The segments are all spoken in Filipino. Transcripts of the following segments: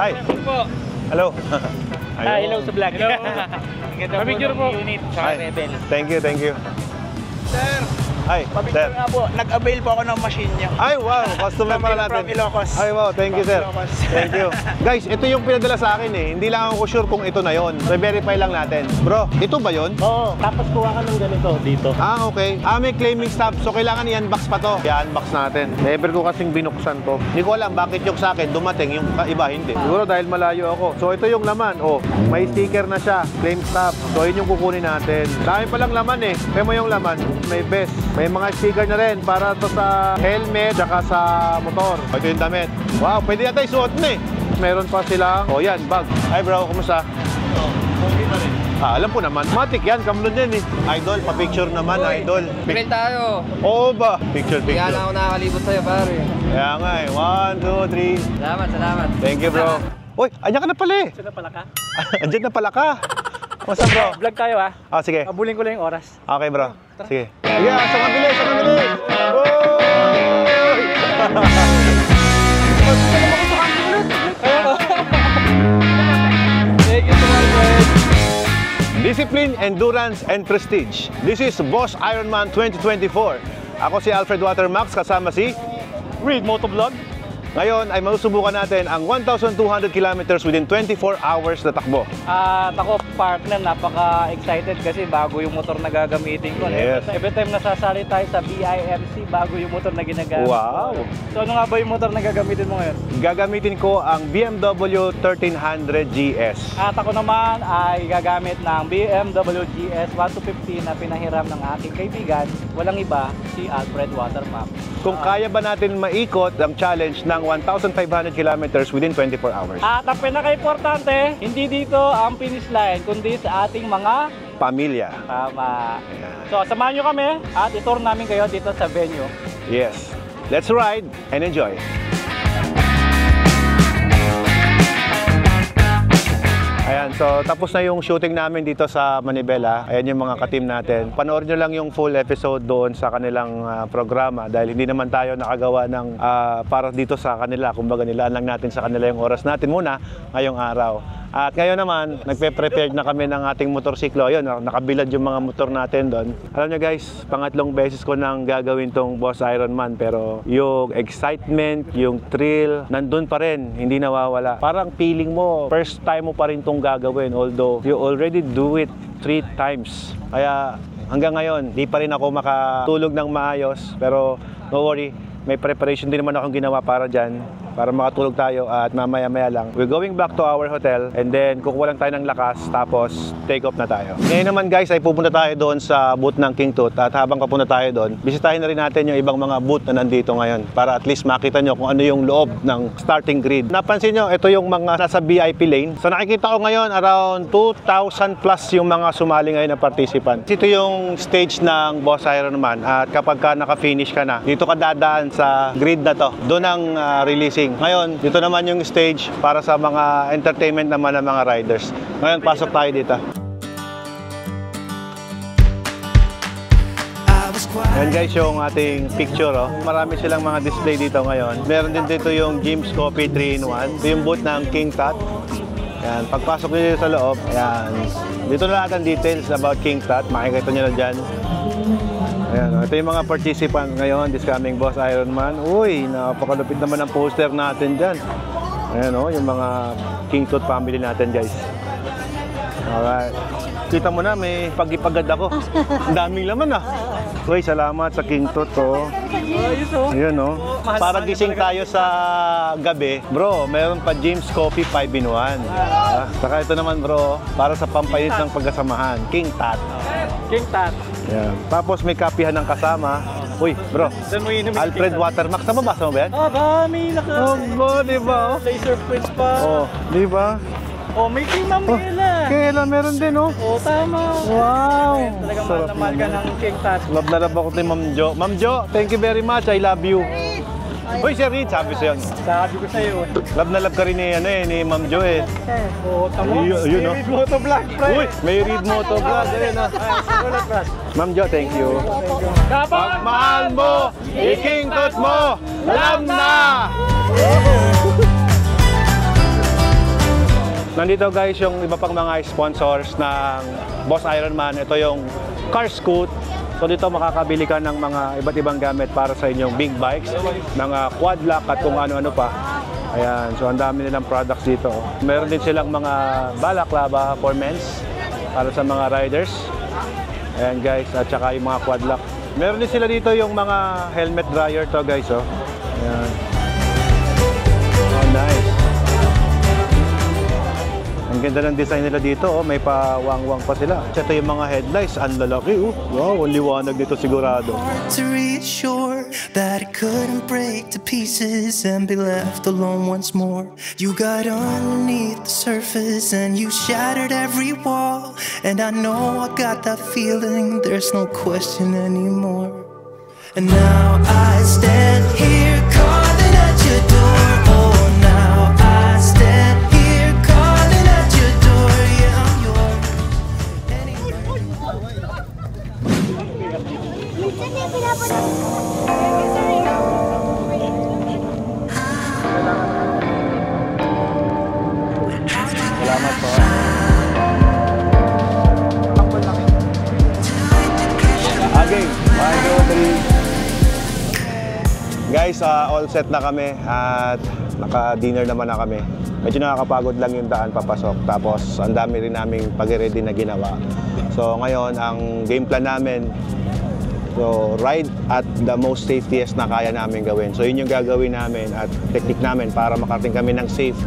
Hi. Hello. Hello sa vlog. Hello. Pamicture po. Unit sa Rebel. Thank you, thank you. Sir, Hi, pamicture nga po. Nag-avail po ako ng machine niyo. Ay, wow. Customer pala natin. From Ilocos. Ay, wow. Thank you, sir. Thank you. Guys, ito yung pinadala sa akin eh. Hindi lang ako sure kung ito na yon. Verify lang natin. Bro, ito ba yon? Oo. Tapos kuha ka ng ganito dito. Ah, okay. May claiming stop. So, kailangan i-unbox pa to. I-unbox natin. Never ko kasing binuksan to. Hindi ko alam bakit yung sa akin dumating, yung iba hindi. Siguro dahil malayo ako. So, ito yung laman. Oh, may sticker na siya. Claim stop. So, yun yung kukunin natin. Dami palang laman eh. Kaya mo yung laman. May vest. May mga sticker na rin para to sa helmet tsaka sa motor. Ito yung damit. Wow, pwede yata isuot na eh. Meron pa silang, oh yan, bag. Hi bro, kumusta? Okay pa rin. Alam ko naman. Matik yan, kamlon yan eh. Idol, pa-picture naman, idol. Friend tayo. Oo ba? Picture. Kaya na ako nakakalibot sa'yo, pare. Kaya nga eh. 1, 2, 3. Salamat. Thank you bro. Uy, andyan ka na pala eh. Saan na pala ka? Andyan na pala ka. Kumusta bro? Vlog tayo ah. Sige. Abulin ko lang yung oras. Okay bro. Sige. Sige, sa kabili. Thank you so much. Discipline, endurance, and prestige. This is Boss Ironman 2024. Ako si Alfred Watermax, kasama si Read Motovlog. Ngayon ay masusubukan natin ang 1,200 kilometers within 24 hours na takbo. At ako, partner, napaka-excited kasi bago yung motor na gagamitin ko. Yes. Every time nasasali tayo sa BIMC, bago yung motor na ginagamit. Wow! So ano nga ba yung motor na gagamitin mo ngayon? Gagamitin ko ang BMW 1300 GS. At ako naman ay gagamit ng BMW GS 1250 na pinahiram ng aking kaibigan, walang iba, si Alfred Watermax. Kung kaya ba natin maikot ang challenge ng 1,500 kilometers within 24 hours. At ang pinaka-importante, hindi dito ang finish line, kundi sa ating mga Pamilya. tama. So, samahan nyo kami at itour namin kayo dito sa venue. Yes. Let's ride and enjoy. Ayan, so tapos na yung shooting namin dito sa Manibela. Ayan yung mga ka-team natin. Panoorin nyo lang yung full episode doon sa kanilang programa dahil hindi naman tayo nakagawa ng para dito sa kanila. Kumbaga nilaan lang natin sa kanila yung oras natin muna ngayong araw. At ngayon naman, nagpe-prepare na kami ng ating motorsiklo. Ayun, nakabilad yung mga motor natin doon. Alam nyo guys, pangatlong beses ko nang gagawin tong Boss Ironman. Pero yung excitement, yung thrill, nandun pa rin, hindi nawawala. Parang feeling mo, first time mo pa rin tong gagawin. Although, you already do it 3 times. Kaya hanggang ngayon, di pa rin ako makatulog ng maayos. Pero no worry, may preparation din naman akong ginawa para dyan. Para makatulog tayo at mamaya-maya lang. We're going back to our hotel and then kukuha lang tayo ng lakas tapos take off na tayo. Ngayon naman guys ay pupunta tayo doon sa booth ng King Tut at habang papunta tayo doon, bisitahin na rin natin yung ibang mga booth na nandito ngayon para at least makita nyo kung ano yung loob ng starting grid. Napansin nyo, ito yung mga nasa VIP lane. So nakikita ko ngayon around 2,000 plus yung mga sumali ngayon na participant. Ito yung stage ng Boss Ironman at kapag ka naka-finish ka na, dito ka dadaan sa grid na to. Doon ang releasing. Ngayon, dito naman yung stage para sa mga entertainment naman ng mga riders. Ngayon, pasok tayo dito. Yan guys yung ating picture. Oh. Marami silang mga display dito ngayon. Meron din dito yung Jim's Coffee 3-in-1. Ito yung booth ng King Tut. Yan, pagpasok nyo dito sa loob, yan. Dito na lahat ang details about King Tut. Makikita nyo na dyan. Ayan, ito yung mga participant ngayon, this coming Boss Ironman. Uy, napakalupit naman ang poster natin dyan. Ayan o, yung mga King Tut family natin guys. Alright. Kita mo na, may pag-ipagad ako. Ang daming laman ah. Uy, salamat sa King Tut oh. Ayan o. Para gising tayo sa gabi, bro, meron pa Jim's Coffee 5-in-1. Saka ito naman bro, para sa pampayit ng pagkasamahan, King Tut. King Tut. Yan. Tapos may kapihan ng kasama. Uy, bro. Alfred Watermax. Mabasa mo ba yan? May naka... Oh, di ba? Laser Prince pa. Oh, di ba? Oh, may King Mamela. Kailan meron din, oh. Oh, tama. Wow. Talagang mahal na mahal ka ng King Tut. Love na love ako ni Ma'am Jo. Ma'am Jo, thank you very much. I love you. Uy, Sir Reed, sabi sa'yo. Sabi ko sa'yo. Love na love ka rin ni Ma'am Jo eh. Oo, tamo. Yun, no? Read Motovlog, pre. Uy, may Read Motovlog. Ayun, ha. Ma'am Jo, thank you. Kapag mahal mo, i-King Tut mo, alam na! Nandito guys yung iba pang mga sponsors ng Boss Ironman. Ito yung Car Scoot. So dito makakabili ka ng mga iba't ibang gamit para sa inyong big bikes, mga quad lock at kung ano-ano pa. Ayan, so ang dami nilang products dito. Meron din silang mga balaklava for men's para sa mga riders. Ayan guys, at saka yung mga quad lock. Meron din sila dito yung mga helmet dryer to guys, oh. Ayan. Oh, nice. Ang ganda ng design nila dito, oh. May pawang-wang pa sila. Ito yung mga headlights, ang lalaki, oh. Wow, ang liwanag dito sigurado. To reassure that it couldn't break to pieces and be left alone once more. You got underneath the surface and you shattered every wall. And I know I got that feeling, there's no question anymore. And now I stand here calling at your door. Oh, now I stand here calling at your door. Yeah, I'm yours. Salamat po. Okay, 1, 2, 3. Guys, all set na kami at naka-dinner naman na kami. Medyo nakakapagod lang yung daan papasok. Tapos, ang dami rin naming pag-ready na ginawa. So, ngayon, ang game plan namin, so, ride at the most safetiest na kaya namin gawin. So, yun yung gagawin namin at technique namin para makarating kami ng safe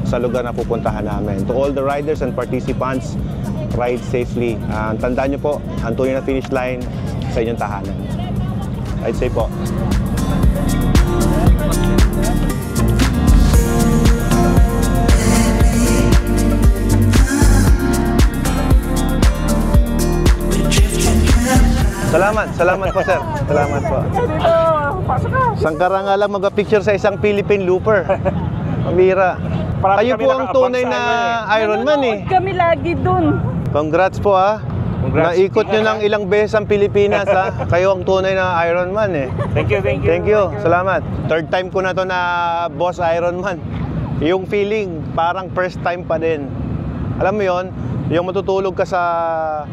sa lugar na pupuntahan namin. To all the riders and participants, ride safely. Tandaan nyo po, ang tunay na finish line sa inyong tahanan. Ride safe po. Salamat po sir. Salamat po. Sangkara nga lang mag-picture sa isang Philippine looper. Pamira. Kayo po ang tunay na Ironman eh. Kami lagi dun. Congrats po ha. Naikot nyo ng ilang beses ang Pilipinas ha. Kayo ang tunay na Ironman eh. Thank you, thank you. Thank you. Salamat. Third time ko na to na Boss Ironman. Yung feeling parang first time pa din. Alam mo yon, yung matutulog ka sa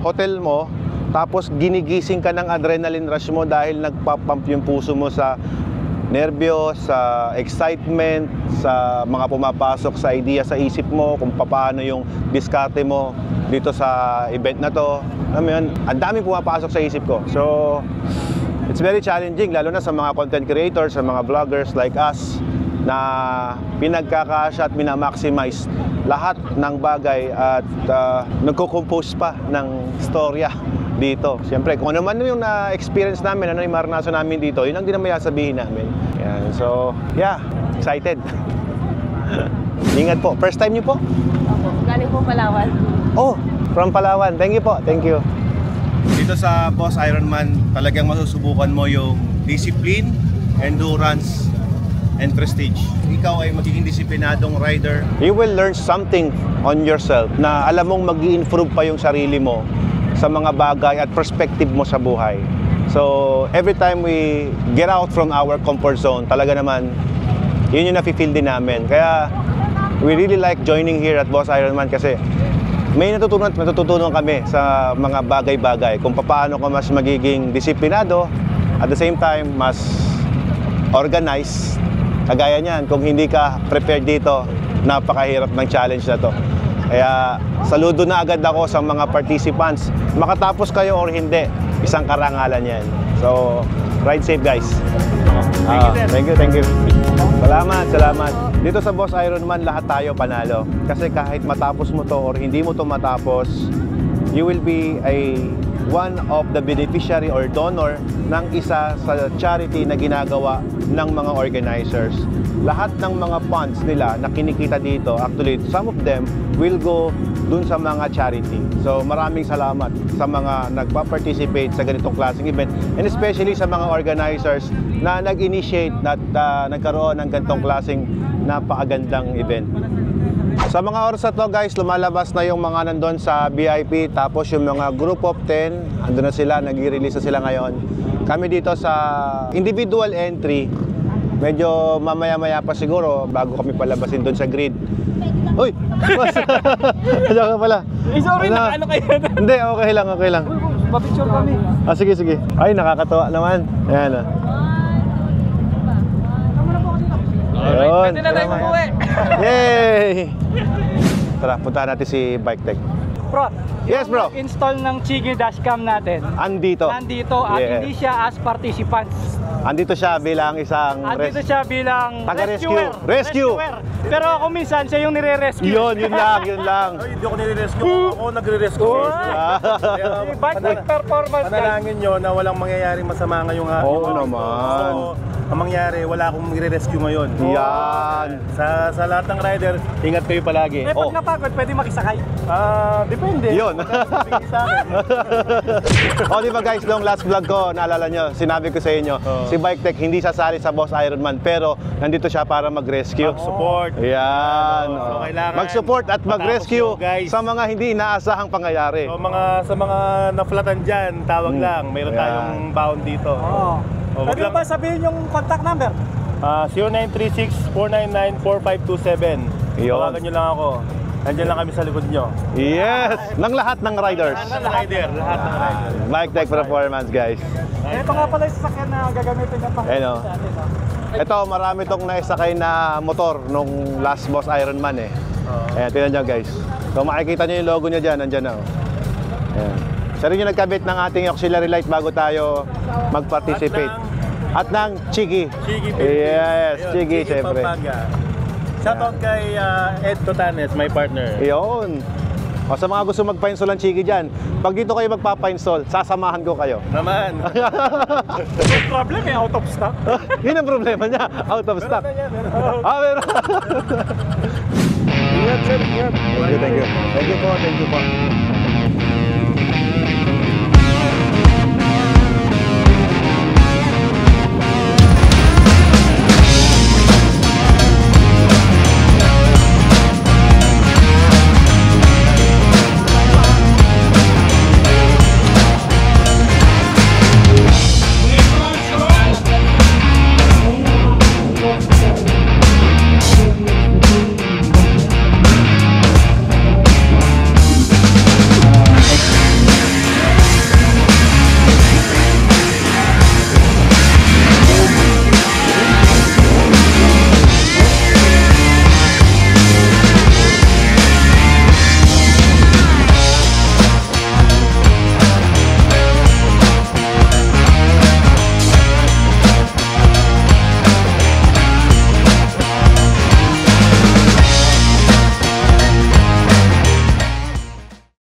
hotel mo, tapos ginigising ka ng adrenaline rush mo dahil nagpapump yung puso mo sa nervyos, sa excitement, sa mga pumapasok sa idea sa isip mo kung paano yung diskarte mo dito sa event na to. Alam mo yun, ang daming pumapasok sa isip ko. So, it's very challenging, lalo na sa mga content creators, sa mga vloggers like us, na pinagkakasya at minamaximize lahat ng bagay at nagko-compose pa ng storya dito. Siyempre, kung ano man yung na-experience namin, ano yung maranasan namin dito, yun ang din naman sabihin namin. Yan. So, yeah, excited. Ingat po. First time niyo po? Opo, galing po Palawan. Oh, from Palawan. Thank you po. Thank you. Dito sa Boss Ironman, talagang masusubukan mo yung discipline, endurance, and prestige. Ikaw ay magiging disiplinadong rider. You will learn something on yourself na alam mong mag-i-improve pa yung sarili mo sa mga bagay at perspective mo sa buhay. So, every time we get out from our comfort zone, talaga naman, yun yung nafe-feel din namin. Kaya, we really like joining here at Boss Ironman kasi may natutunan kami sa mga bagay-bagay kung paano ka mas magiging disiplinado, at the same time, mas organized. Kagaya niyan, kung hindi ka prepared dito, napakahirap ng challenge na to. Kaya saludo na agad ako sa mga participants. Makatapos kayo or hindi, isang karangalan yan. So, ride safe guys. Thank you. Salamat. Dito sa Boss Ironman, lahat tayo panalo. Kasi kahit matapos mo to or hindi mo to matapos, you will be one of the beneficiary or donor ng isa sa charity na ginagawa ng mga organizers. Lahat ng mga funds nila na kinikita dito, actually, some of them will go dun sa mga charity. So maraming salamat sa mga nagpa-participate sa ganitong klaseng event, and especially sa mga organizers na nag-initiate at nagkaroon ng ganitong klaseng napakagandang event. Sa mga oras na to guys, lumalabas na yung mga nandun sa VIP, tapos yung mga group of 10, andun na sila, nag-release na sila ngayon. Kami dito sa individual entry, medyo mamaya-maya pa siguro bago kami palabasin doon sa grid. Uy! Boss! Diyan ka pala. Sorry Ano? na, ano kayo? Hindi, okay lang, okay lang. Pa-picture kami. Ah, sige, sige. Ay, nakakatawa naman. Ayan, ah. Ayun. Pwede na tayo umuwi. Yay! Tara, puntahan natin si Bike Tech. Bro, Yes, bro. install ng Chigi dashcam natin. Andito. Nandito at Yeah. hindi siya as participants. Andito siya bilang isang Andito siya bilang Taga-rescue. rescuer. Rescue. Pero ako minsan siya yung nire-rescue. Yun lang, yun lang. Ay, hindi ako nire-rescue. Ako nagre-rescue. Bike performance guys. Panalangin nyo na walang mangyayaring masama ngayong hapon. Oo naman. So, ang mangyari, wala akong nire-rescue ngayon. Yan. Sa lahat ng rider, ingat kayo palagi. Eh, pag Oh. napagod, pwede makisakay. Depende. Yun. Bigay sa akin. O di ba guys, nung last vlog ko, naalala nyo, sinabi ko sa inyo, si Bike Tech hindi sasali sa Boss Ironman, pero nandito siya para mag-rescue. Support. Yan. So, kailangan Mag-support at mag-rescue matapos yun, guys. sa mga hindi inaasahang pangyayari. So, sa mga na-flatan dyan, tawag lang. Mayroon Yan. tayong bound dito. Oo. wag Pwede lang. ba sabihin yung contact number? 0936-499-4527. Yun. Tawagan nyo lang ako. Nandiyan lang kami sa likod nyo. Yes! Ng lahat ng riders. Lahat ng rider. Lahat ng rider. Bike Tech Performance, guys. Ito nga pala yung sasakyan na gagamitin ng pang Ayun, oh. sa atin. Oh. Ito, marami tong naisakay na motor nung last Boss Ironman eh. Ayan, tingnan nyo guys. So makikita nyo yung logo nyo dyan, nandyan na. Oh. Ayan. Siya rin yung nagkabit ng ating auxiliary light bago tayo mag-participate. At ng Chigi. Chigi Philippines. Yes, Ayun, Chigi, syempre. Pampanga. Shoutout kay Ed Totanes, my partner. Yun. O sa mga gusto magpa-install ng Chigi dyan, pag dito kayo magpapa-install, sasamahan ko kayo. Naman. Problem eh, out of stock. Yun ang problema niya, out of stock. Ah, meron. Ingat sir, ingat. Thank you, thank you. Thank you po, thank you po.